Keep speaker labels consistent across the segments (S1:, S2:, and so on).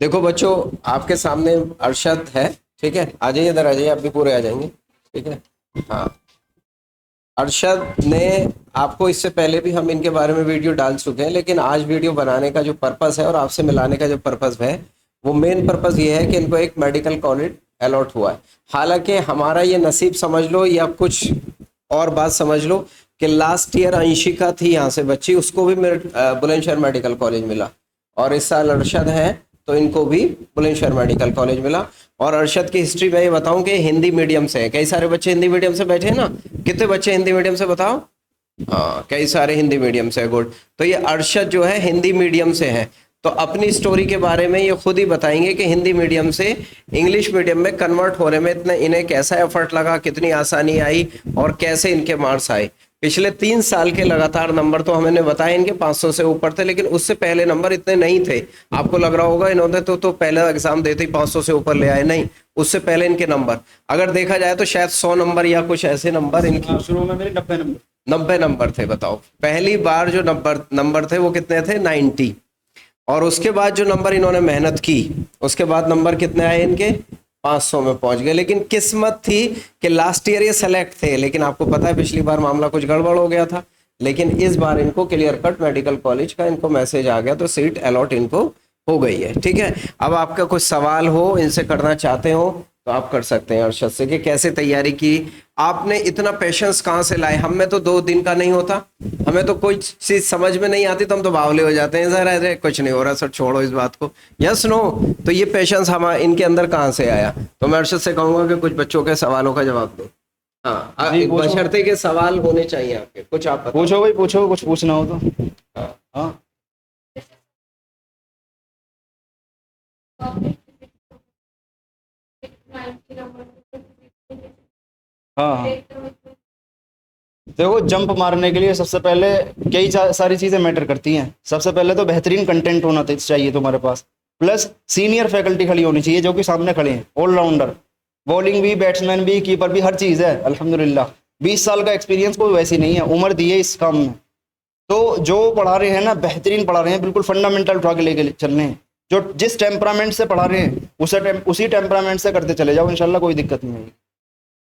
S1: देखो बच्चों, आपके सामने अरशद है। ठीक है, आ जाइए, इधर आ जाइए, आप भी पूरे आ जाएंगे। ठीक है। हाँ, अरशद ने, आपको इससे पहले भी हम इनके बारे में वीडियो डाल चुके हैं, लेकिन आज वीडियो बनाने का जो पर्पस है और आपसे मिलाने का जो पर्पस है, वो मेन पर्पस ये है कि इनको एक मेडिकल कॉलेज अलॉट हुआ है। हालांकि हमारा ये नसीब समझ लो या कुछ और बात समझ लो कि लास्ट ईयर अंशिका थी यहाँ से बच्ची, उसको भी मेरे बुलंदशहर मेडिकल कॉलेज मिला, और इस साल अरशद है तो इनको भी बुलंदशहर मेडिकल कॉलेज मिला। और अरशद की हिस्ट्री में ये बताऊं कि हिंदी मीडियम से है। कई सारे बच्चे हिंदी मीडियम से बैठे हैं ना, कितने बच्चे हिंदी मीडियम से बताओ? हाँ, कई सारे हिंदी मीडियम से है। गुड। तो ये अरशद जो है हिंदी मीडियम से है, तो अपनी स्टोरी के बारे में ये खुद ही बताएंगे कि हिंदी मीडियम से इंग्लिश मीडियम में कन्वर्ट होने में इतना इन्हें कैसा एफर्ट लगा, कितनी आसानी आई और कैसे इनके मार्क्स आए। पिछले 3 साल के लगातार नंबर तो हमने बताया इनके 500 से ऊपर थे, लेकिन उससे पहले नंबर इतने नहीं थे। आपको लग रहा होगा इन्होंने तो पहला एग्जाम देते ही 500 से ऊपर ले आए, नहीं, उससे पहले इनके नंबर अगर देखा जाए तो शायद 100 नंबर या कुछ ऐसे नंबर इनकी।
S2: शुरू में मेरे 90 नंबर
S1: 90 नंबर थे। बताओ, पहली बार जो नंबर थे वो कितने थे? 90। और उसके बाद जो नंबर इन्होंने मेहनत की, उसके बाद नंबर कितने आए इनके? 500 में पहुंच गए। लेकिन किस्मत थी कि लास्ट ईयर ये सेलेक्ट थे, लेकिन आपको पता है पिछली बार मामला कुछ गड़बड़ हो गया था। लेकिन इस बार इनको क्लियर कट मेडिकल कॉलेज का इनको मैसेज आ गया, तो सीट अलॉट इनको हो गई है। ठीक है। अब आपका कुछ सवाल हो, इनसे करना चाहते हो तो आप कर सकते हैं अरशद से कि कैसे तैयारी की, आपने इतना पेशेंस कहाँ से लाए। हम में तो 2 दिन का नहीं होता, हमें तो कोई चीज समझ में नहीं आती तो हम तो बावले हो जाते हैं, सर अरे कुछ नहीं हो रहा सर, छोड़ो इस बात को, यस नो। तो ये पेशेंस हम इनके अंदर कहाँ से आया? तो मैं अरशद से कहूंगा कि कुछ बच्चों के सवालों का जवाब दो। हाँ,
S2: जी, पूछो।
S1: बशर्ते के सवाल होने चाहिए आपके, कुछ आप बताओ।
S2: पूछो भाई, पूछो, कुछ पूछना हो तो।
S1: हाँ।
S2: हाँ हाँ हाँ। देखो, जंप मारने के लिए सबसे पहले कई सारी चीज़ें मैटर करती हैं। सबसे पहले तो बेहतरीन कंटेंट होना चाहिए तुम्हारे पास, प्लस सीनियर फैकल्टी खड़ी होनी चाहिए जो कि सामने खड़े हैं, ऑलराउंडर, बॉलिंग भी, बैट्समैन भी, कीपर भी, हर चीज़ है अल्हम्दुलिल्लाह। 20 साल का एक्सपीरियंस कोई वैसी नहीं है, उम्र दी है इस काम में। तो जो पढ़ा रहे हैं ना, बेहतरीन पढ़ा रहे हैं, बिल्कुल फंडामेंटल उठा के लेके चल रहे हैं। जो जिस टेम्परामेंट से पढ़ा रहे हैं उसी टेम्परामेंट से करते चले जाओ, इंशाल्लाह कोई दिक्कत नहीं आएगी।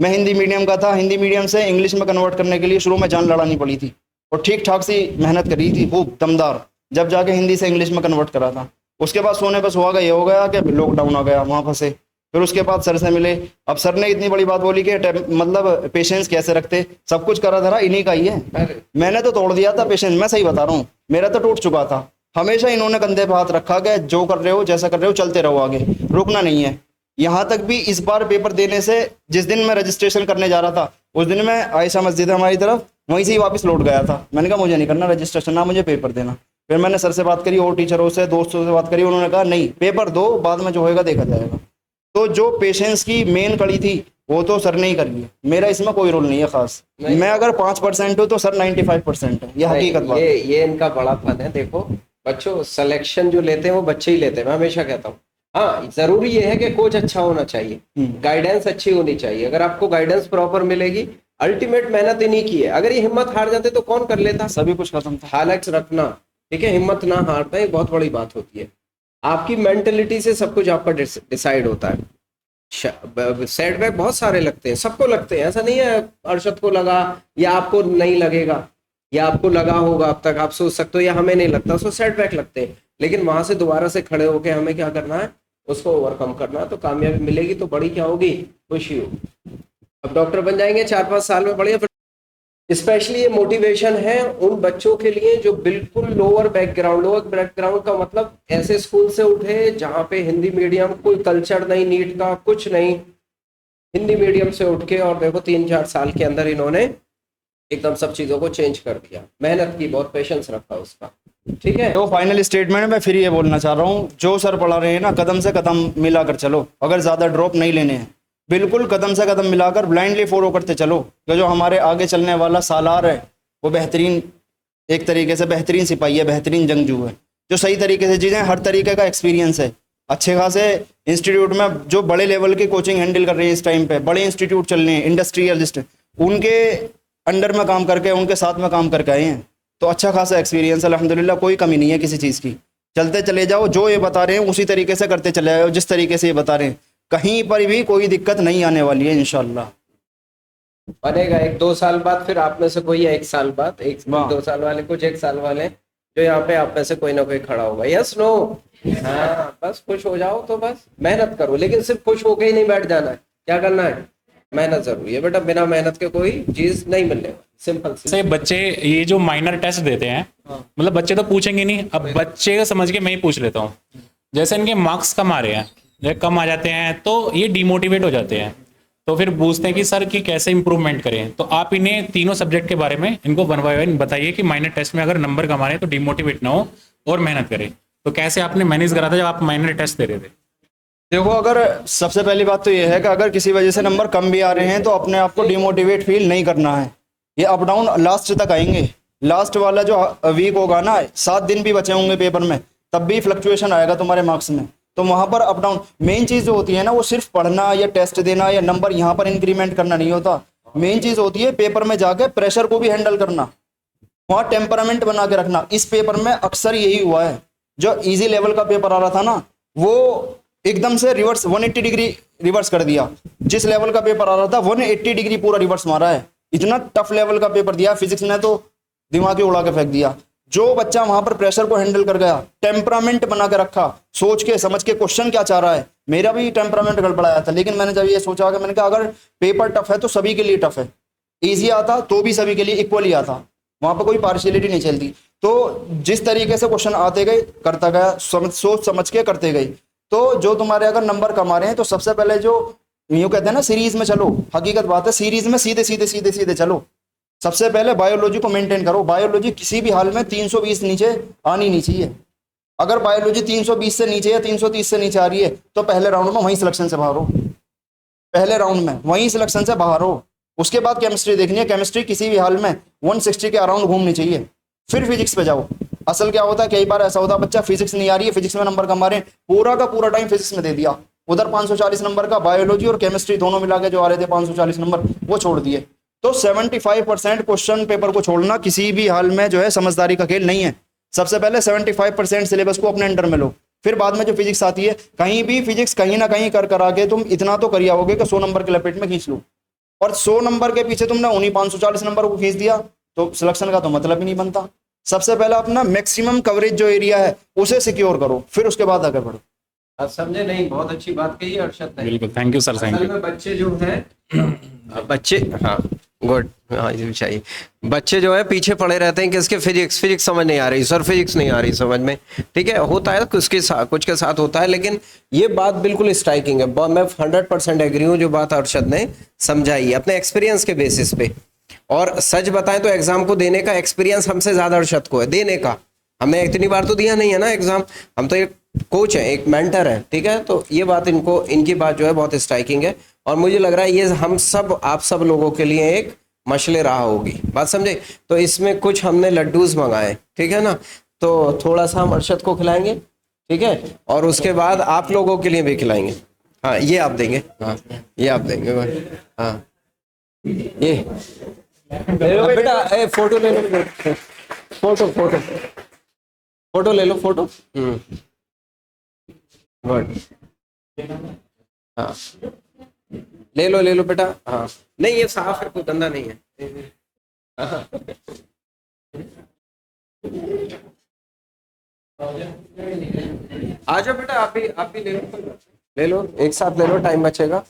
S2: मैं हिंदी मीडियम का था, हिंदी मीडियम से इंग्लिश में कन्वर्ट करने के लिए शुरू में जान लड़ानी पड़ी थी और ठीक ठाक सी मेहनत करी थी खूब दमदार, जब जाके हिंदी से इंग्लिश में कन्वर्ट करा था। उसके बाद सोने बस हुआ, ये हो गया कि लॉकडाउन आ गया, वहाँ फंसे। फिर उसके बाद सर से मिले, अब सर ने इतनी बड़ी बात बोली कि मतलब पेशेंस कैसे रखते, सब कुछ करा धरा इन्हीं का ही है। मैंने तो तोड़ दिया था पेशेंस, मैं सही बता रहा हूँ, मेरा तो टूट चुका था। हमेशा इन्होंने कंधे पे हाथ रखा कि जो कर रहे हो, जैसा कर रहे हो, चलते रहो आगे, रुकना नहीं है। यहाँ तक भी इस बार पेपर देने से, जिस दिन मैं रजिस्ट्रेशन करने जा रहा था उस दिन मैं आयशा मस्जिद है हमारी तरफ, वहीं से ही वापस लौट गया था। मैंने कहा मुझे नहीं करना रजिस्ट्रेशन, ना मुझे पेपर देना। फिर मैंने सर से बात करी और टीचरों से, दोस्तों से बात करी, उन्होंने कहा नहीं, पेपर दो, बाद में जो होएगा देखा जाएगा। तो जो पेशेंस की मेन कड़ी थी वो तो सर ने ही करी है, मेरा इसमें कोई रोल नहीं है खास। मैं अगर 5% हूँ तो सर 95% है, ये हकीकत बात है।
S1: ये इनका बड़ा फन है। देखो बच्चों, सिलेक्शन जो लेते हैं वो बच्चे ही लेते हैं, मैं हमेशा कहता हूँ। हाँ, जरूरी ये है कि कोच अच्छा होना चाहिए, गाइडेंस अच्छी होनी चाहिए। अगर आपको गाइडेंस प्रॉपर मिलेगी, अल्टीमेट मेहनत इन्हीं की है। अगर ये हिम्मत हार जाते तो कौन कर लेता?
S2: सभी कुछ खत्म था।
S1: हालत रखना, ठीक है, हिम्मत ना हारना, ये बहुत बड़ी बात होती है। आपकी मेंटेलिटी से सब कुछ आपका डिसाइड होता है। सेटबैक बहुत सारे लगते हैं, सबको लगते हैं, ऐसा नहीं है अरशद को लगा या आपको नहीं लगेगा, या आपको लगा होगा अब तक, आप सोच सकते हो, या हमें नहीं लगता, उसको सेटबैक लगते हैं। लेकिन वहां से दोबारा से खड़े होकर हमें क्या करना है, उसको ओवरकम करना है, तो कामयाबी मिलेगी तो बड़ी क्या होगी, खुशी होगी। अब डॉक्टर बन जाएंगे 4-5 साल में, बढ़िया। स्पेशली ये मोटिवेशन है उन बच्चों के लिए जो बिल्कुल लोअर बैकग्राउंड का मतलब ऐसे स्कूल से उठे जहाँ पे हिंदी मीडियम, कोई कल्चर नहीं, नीट का कुछ नहीं, हिंदी मीडियम से उठ के, और देखो 3-4 साल के अंदर इन्होंने एकदम सब चीजों को चेंज कर दिया। मेहनत की, बहुत पेशेंस रखा उसका। ठीक है।
S2: तो फाइनल स्टेटमेंट में फिर ये बोलना चाह रहा हूँ, जो सर पढ़ा रहे हैं ना, कदम से कदम मिलाकर चलो। अगर ज़्यादा ड्रॉप नहीं लेने हैं, बिल्कुल कदम से कदम मिलाकर ब्लाइंडली फॉलो करते चलो। जो हमारे आगे चलने वाला सालार है वो बेहतरीन, एक तरीके से बेहतरीन सिपाही है, बेहतरीन जंगजू है, जो सही तरीके से चीज़ें, हर तरीके का एक्सपीरियंस है। अच्छे खासे इंस्टीट्यूट में जो बड़े लेवल की कोचिंग हैंडल कर रहे हैं इस टाइम पे, बड़े इंस्टीट्यूट चल रहे हैं, इंडस्ट्रियलिस्ट, उनके अंडर में काम करके, उनके साथ में काम करके आए हैं। तो अच्छा खासा एक्सपीरियंस, अल्हम्दुलिल्लाह, कोई कमी नहीं है किसी चीज़ की। चलते चले जाओ, जो ये बता रहे हैं उसी तरीके से करते चले जाओ, जिस तरीके से ये बता रहे हैं, कहीं पर भी कोई दिक्कत नहीं आने वाली है इंशाल्लाह।
S1: बनेगा 1-2 साल बाद, फिर आप में से कोई या 1 साल बाद, एक
S2: वाह।
S1: 2 साल वाले, कुछ 1 साल वाले, जो यहाँ पे आप में से कोई ना कोई खड़ा होगा। Yes no? हाँ, बस खुश हो जाओ, तो बस मेहनत करो, लेकिन सिर्फ खुश होके ही नहीं बैठ जाना है। क्या करना है? मेहनत जरूरी है बेटा, बिना मेहनत के कोई चीज नहीं मिलने वाली। सिंपल सी।
S3: से बच्चे ये जो माइनर टेस्ट देते हैं, मतलब बच्चे तो पूछेंगे नहीं, अब बच्चे को समझ के मैं ही पूछ लेता हूँ। जैसे इनके मार्क्स कम आ रहे हैं, जब कम आ जाते हैं तो ये डिमोटिवेट हो जाते हैं, तो फिर पूछते हैं कि सर कि कैसे इंप्रूवमेंट करें। तो आप इन्हें तीनों सब्जेक्ट के बारे में इनको वन बाय वन बताइए कि माइनर टेस्ट में अगर नंबर कम आ रहे हैं तो डिमोटिवेट ना हो और मेहनत करें। तो कैसे आपने मैनेज करा था जब आप माइनर टेस्ट दे रहे थे?
S2: देखो, अगर सबसे पहली बात तो ये है कि अगर किसी वजह से नंबर कम भी आ रहे हैं तो अपने आप को डिमोटिवेट फील नहीं करना है। ये अप डाउन लास्ट तक आएंगे। लास्ट वाला जो वीक होगा ना, 7 दिन भी बचे होंगे पेपर में, तब भी फ्लक्चुएशन आएगा तुम्हारे मार्क्स में। तो वहां पर अप डाउन, मेन चीज जो होती है ना, वो सिर्फ पढ़ना या टेस्ट देना या नंबर यहाँ पर इंक्रीमेंट करना नहीं होता। मेन चीज होती है पेपर में जाके प्रेशर को भी हैंडल करना, वहाँ टेम्परामेंट बना के रखना। इस पेपर में अक्सर यही हुआ है, जो इजी लेवल का पेपर आ रहा था ना, वो एकदम से रिवर्स 180 डिग्री रिवर्स कर दिया। जिस लेवल का पेपर आ रहा था 180 डिग्री पूरा रिवर्स मारा है। इतना टफ लेवल का पेपर दिया फिजिक्स ने, तो दिमाग ही उड़ा के फेंक दिया। जो बच्चा वहां पर प्रेशर को हैंडल कर गया, टेम्परामेंट बना के रखा, सोच के समझ के क्वेश्चन क्या चाह रहा है। मेरा भी टेम्परामेंट गड़बड़ाया था, लेकिन मैंने जब ये सोचा कि मैंने कहा अगर पेपर टफ है तो सभी के लिए टफ है, ईजी आता तो भी सभी के लिए इक्वली आता, वहां पर कोई पार्शियलिटी नहीं चलती। तो जिस तरीके से क्वेश्चन आते गए करता गया, सोच समझ के करते गए। तो जो तुम्हारे अगर नंबर कमा रहे हैं तो सबसे पहले जो यूं कहते हैं ना, सीरीज में चलो। हकीकत बात है, सीरीज में सीधे सीधे सीधे सीधे चलो। सबसे पहले बायोलॉजी को मेंटेन करो। बायोलॉजी किसी भी हाल में 320 नीचे आनी नहीं चाहिए। अगर बायोलॉजी 320 से नीचे या 330 से नीचे आ रही है तो पहले राउंड में वहीं सिलेक्शन से बाहर हो, पहले राउंड में वहीं सिलेक्शन से बाहर हो। उसके बाद केमिस्ट्री देखनी है। केमिस्ट्री किसी भी हाल में 160 के अराउंड घूमनी चाहिए। फिर फिजिक्स पे जाओ। असल क्या होता है, कई बार ऐसा होता है बच्चा फिजिक्स नहीं आ रही है, फिजिक्स में नंबर कम आ रहे हैं, पूरा का पूरा टाइम फिजिक्स में दे दिया, उधर 540 नंबर का बायोलॉजी और केमिस्ट्री दोनों मिला के जो आ रहे थे 540 नंबर, वो छोड़ दिए। तो 75% क्वेश्चन पेपर को छोड़ना किसी भी हाल में जो है समझदारी का खेल नहीं है। सबसे पहले 75% सिलेबस को अपने अंडर में लो, फिर बाद में जो फिजिक्स आती है, कहीं भी फिजिक्स कहीं ना कहीं कर करा के तुम इतना तो कर आओगे कि 100 नंबर के लपेट में खींच लो। और 100 नंबर के पीछे तुमने उन्हीं 540 नंबर को खींच दिया तो सिलेक्शन का तो मतलब ही नहीं बनता। सबसे पहले अपना मैक्सिमम कवरेज जो एरिया है उसे सिक्योर करो, फिर उसके बाद आगे बढ़ो।
S1: आप समझे नहीं? बहुत अच्छी बात कही है अरशद ने।
S3: बिल्कुल, थैंक यू सर, थैंक
S1: असल
S3: यू।
S1: में बच्चे जो हैं, बच्चे, हाँ गुड, हाँ ये भी चाहिए। बच्चे जो है पीछे पड़े रहते हैं कि इसके फिजिक्स समझ नहीं आ रही सर, फिजिक्स नहीं आ रही समझ में। ठीक है, होता है कुछ के साथ होता है, लेकिन ये बात बिल्कुल स्ट्राइकिंग है। मैं 100% एग्री हूँ जो बात अरशद ने समझाई अपने एक्सपीरियंस के बेसिस पे। और सच बताएं तो एग्जाम को देने का एक्सपीरियंस हमसे ज्यादा अरशद को है देने का। हमने इतनी बार तो दिया नहीं है ना एग्जाम, हम तो एक कोच है, एक मेंटर है। ठीक है, तो ये बात इनकी बात जो है बहुत स्ट्राइकिंग है, और मुझे लग रहा है ये हम सब, आप सब लोगों के लिए एक मशले रहा होगी, बात समझे? तो इसमें कुछ हमने लड्डूज मंगाए, ठीक है ना, तो थोड़ा सा हम अरशद को खिलाएंगे, ठीक है, और उसके बाद आप लोगों के लिए भी खिलाएंगे। हाँ ये आप देंगे, हाँ ये आप देंगे, हाँ ये बेटा, फोटो ले लो, फोटो ले लो, फोटो। गुड, हाँ ले लो बेटा, हाँ नहीं ये साफ है, कोई गंदा नहीं है। हाँ। आ जाओ बेटा, आप भी ले लो, एक साथ ले लो, टाइम बचेगा।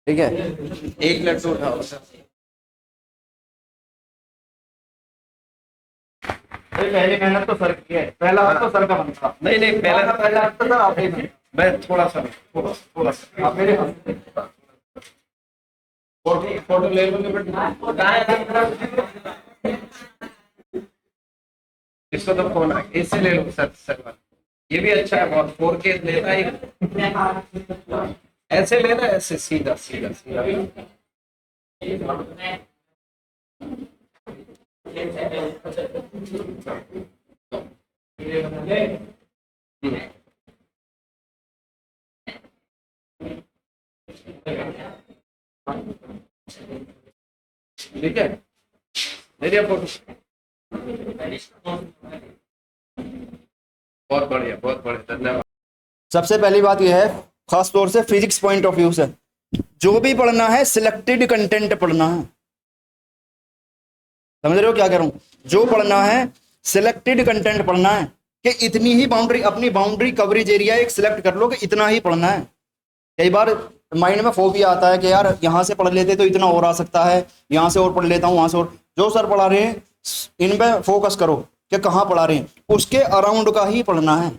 S1: ठीक है, एक लड्डू उठाओ।
S2: पहली मेहनत तो सर की है, पहला हाथ तो सर का बनता।
S1: नहीं पहला
S2: हाथ तो सर आप ही में।
S1: मैं थोड़ा सा
S2: आप मेरे
S1: फोटो ले लो बेटा। इसको तो फोन इससे ले लो सर, ये भी अच्छा है बहुत, 4K लेता है। ऐसे लेना, ऐसे सीधा सीधा सीधा। ठीक है, ले लिया फोटो। बहुत बढ़िया, बहुत बढ़िया, धन्यवाद।
S2: सबसे पहली बात यह है, खास तौर से फिजिक्स पॉइंट ऑफ व्यू से, जो भी पढ़ना है सिलेक्टेड कंटेंट पढ़ना है। समझ रहे हो क्या कह रहा हूं? जो पढ़ना है सिलेक्टेड कंटेंट पढ़ना है, कि इतनी ही बाउंड्री, अपनी बाउंड्री कवरेज एरिया एक सिलेक्ट कर लो कि इतना ही पढ़ना है। कई बार माइंड में फोबिया आता है कि यार यहाँ से पढ़ लेते तो इतना और आ सकता है, यहाँ से और पढ़ लेता हूँ, वहां से और। जो सर पढ़ा रहे हैं इन पे फोकस करो कि कहाँ पढ़ा रहे हैं, उसके अराउंड का ही पढ़ना है।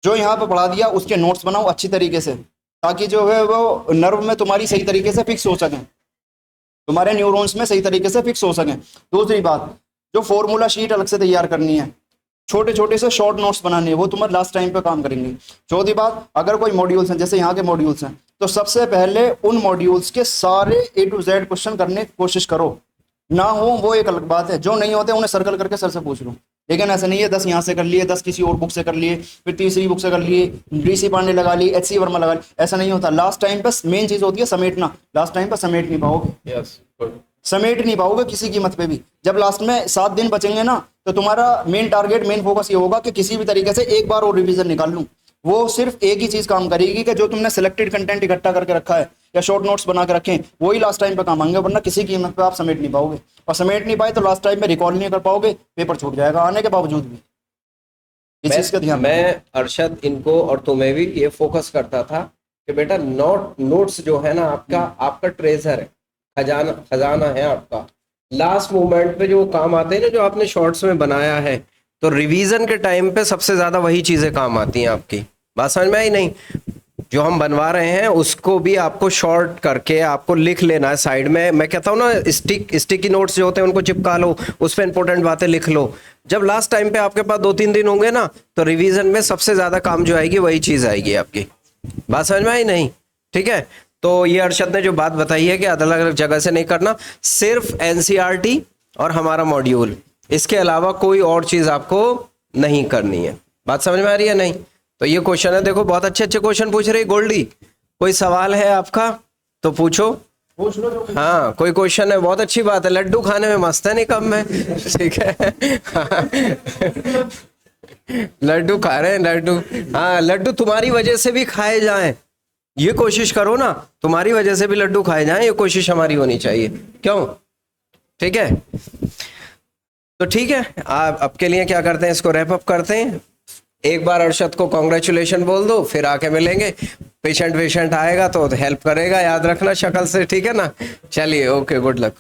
S2: जो यहाँ पे पढ़ा दिया उसके नोट्स बनाओ अच्छी तरीके से, ताकि जो है वो नर्व में तुम्हारी सही तरीके से फिक्स हो सकें, तुम्हारे न्यूरॉन्स में सही तरीके से फिक्स हो सकें। दूसरी बात, जो फॉर्मूला शीट अलग से तैयार करनी है, छोटे छोटे से शॉर्ट नोट्स बनाने हैं, वो तुम्हारे लास्ट टाइम पे काम करेंगे। चौथी बात, अगर कोई मॉड्यूल्स हैं, जैसे यहाँ के मॉड्यूल्स हैं, तो सबसे पहले उन मॉड्यूल्स के सारे A to Z क्वेश्चन करने की कोशिश करो। ना हो वो एक अलग बात है, जो नहीं होते उन्हें सर्कल करके सर से पूछ लो। लेकिन ऐसा नहीं है 10 यहाँ से कर लिए, 10 किसी और बुक से कर लिए, फिर तीसरी बुक से कर लिए, DC पांडे लगा लिए, HC वर्मा लगा लिए, ऐसा नहीं होता। लास्ट टाइम पे मेन चीज होती है समेटना। लास्ट टाइम पे समेट नहीं पाओगे,
S1: यस,
S2: समेट नहीं पाओगे किसी कीमत पे भी। जब लास्ट में 7 दिन बचेंगे ना, तो तुम्हारा मेन टारगेट, मेन फोकस ये होगा कि किसी भी तरीके से एक बार और रिवीजन निकाल लूं। वो सिर्फ एक ही चीज काम करेगी कि जो तुमने सिलेक्टेड कंटेंट इकट्ठा करके रखा है या शॉर्ट नोट्स बना के रखे हैं, वही लास्ट टाइम पे काम आएंगे, वरना किसी कीमत पे आप समेट नहीं पाओगे। और समेट नहीं पाए तो लास्ट टाइम में रिकॉल नहीं कर पाओगे, पेपर छूट जाएगा आने के बावजूद भी। इस चीज का ध्यान।
S1: मैं अरशद इनको और तुम्हें भी ये फोकस करता था कि बेटा नोट्स जो है ना आपका ट्रेजर है, खजाना है आपका। लास्ट मोमेंट पे जो काम आते हैं ना, जो आपने शॉर्ट्स में बनाया है, तो रिवीजन के टाइम पे सबसे ज्यादा वही चीजें काम आती हैं आपकी। बात समझ में आई नहीं? जो हम बनवा रहे हैं उसको भी आपको शॉर्ट करके आपको लिख लेना है साइड में। मैं कहता हूँ ना, स्टिकी नोट्स जो होते हैं उनको चिपका लो, उस पर इंपॉर्टेंट बातें लिख लो। जब लास्ट टाइम पे आपके पास 2-3 दिन होंगे ना, तो रिवीजन में सबसे ज्यादा काम जो आएगी वही चीज आएगी आपकी। बात समझ में आई नहीं? ठीक है, तो ये अरशद ने जो बात बताई है कि अलग अलग जगह से नहीं करना, सिर्फ NCERT और हमारा मॉड्यूल, इसके अलावा कोई और चीज आपको नहीं करनी है। बात समझ में आ रही है नहीं? तो ये क्वेश्चन है, देखो बहुत अच्छे अच्छे क्वेश्चन पूछ रही गोल्डी। कोई सवाल है आपका तो पूछो,
S2: पूछ लो जो।
S1: हाँ कोई क्वेश्चन है, बहुत अच्छी बात है। लड्डू खाने में मस्त है, नहीं कम में, ठीक है। लड्डू खा रहे हैं, लड्डू। हाँ, लड्डू तुम्हारी वजह से भी खाए जाएं, ये कोशिश करो ना, तुम्हारी वजह से भी लड्डू खाए जाएं, ये कोशिश हमारी होनी चाहिए। क्यों? ठीक है, तो ठीक है, आप अब के लिए क्या करते हैं, इसको रैप अप करते हैं। एक बार अरशद को कॉन्ग्रेचुलेशन बोल दो, फिर आके मिलेंगे। पेशेंट आएगा तो हेल्प करेगा, याद रखना शक्ल से, ठीक है ना? चलिए, ओके, गुड लक।